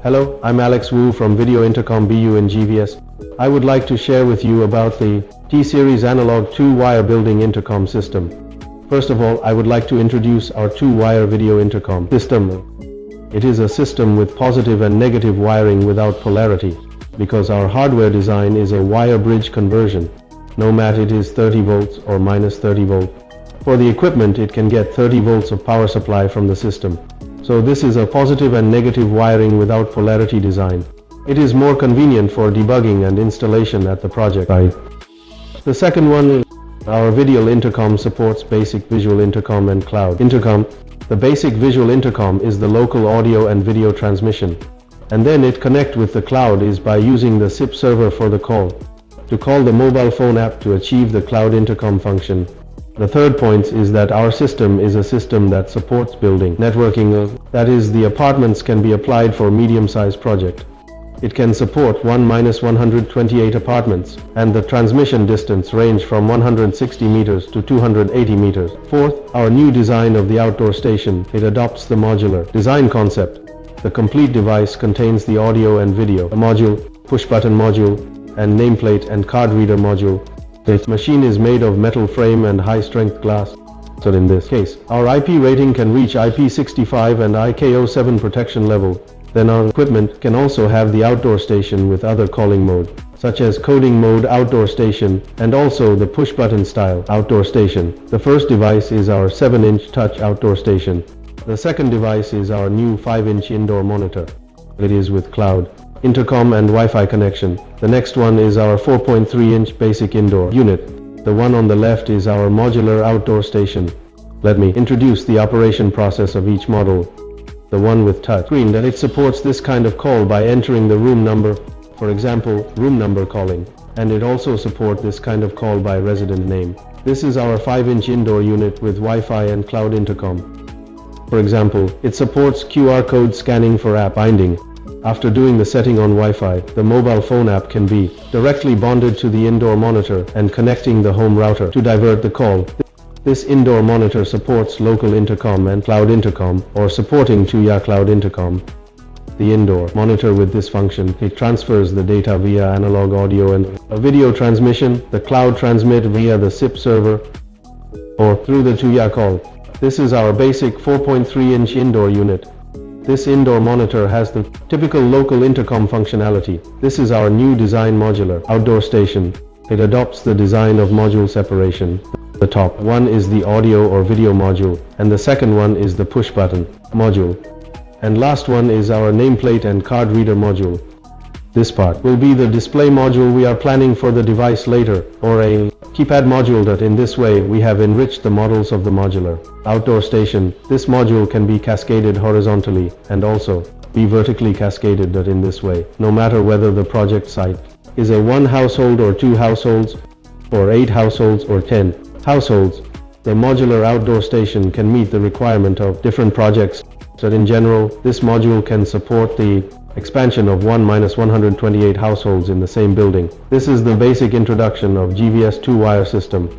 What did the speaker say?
Hello, I'm Alex Wu from Video Intercom BU in GVS. I would like to share with you about the T-Series analog 2-wire building intercom system. First of all, I would like to introduce our 2-wire video intercom system. It is a system with positive and negative wiring without polarity, because our hardware design is a wire bridge conversion. No matter it is 30 volts or minus 30 volt. For the equipment, it can get 30 volts of power supply from the system. So this is a positive and negative wiring without polarity design. It is more convenient for debugging and installation at the project site. The second one is our video intercom supports basic visual intercom and cloud intercom. The basic visual intercom is the local audio and video transmission. And then it connect with the cloud is by using the SIP server for the call. To call the mobile phone app to achieve the cloud intercom function. The third point is that our system is a system that supports building networking, that is, the apartments can be applied for medium-sized project. It can support 1-128 apartments, and the transmission distance range from 160 meters to 280 meters. Fourth, our new design of the outdoor station, it adopts the modular design concept. The complete device contains the audio and video, a module, push-button module, and nameplate and card reader module. The machine is made of metal frame and high-strength glass. So in this case, our IP rating can reach IP65 and IK07 protection level. Then our equipment can also have the outdoor station with other calling mode, such as coding mode outdoor station, and also the push-button style outdoor station. The first device is our 7-inch touch outdoor station. The second device is our new 5-inch indoor monitor. It is with cloud, intercom and Wi-Fi connection. The next one is our 4.3-inch basic indoor unit. The one on the left is our modular outdoor station. Let me introduce the operation process of each model. The one with touch screen, that it supports this kind of call by entering the room number, for example, room number calling. And it also supports this kind of call by resident name. This is our 5-inch indoor unit with Wi-Fi and cloud intercom. For example, it supports QR code scanning for app binding. After doing the setting on Wi-Fi, the mobile phone app can be directly bonded to the indoor monitor and connecting the home router to divert the call. This indoor monitor supports local intercom and cloud intercom, or supporting 2-wire cloud intercom. The indoor monitor with this function, it transfers the data via analog audio and a video transmission. The cloud transmit via the SIP server or through the 2-wire call. This is our basic 4.3-inch indoor unit. This indoor monitor has the typical local intercom functionality. This is our new design modular outdoor station. It adopts the design of module separation. The top one is the audio or video module, and the second one is the push button module. And last one is our nameplate and card reader module. This part will be the display module we are planning for the device later, or a keypad module. That in this way we have enriched the models of the modular outdoor station. This module can be cascaded horizontally and also be vertically cascaded. That in this way, no matter whether the project site is a 1 household or 2 households, or 8 households or 10 households, the modular outdoor station can meet the requirement of different projects. So in general, this module can support the expansion of 1-128 households in the same building. This is the basic introduction of GVS 2-wire system.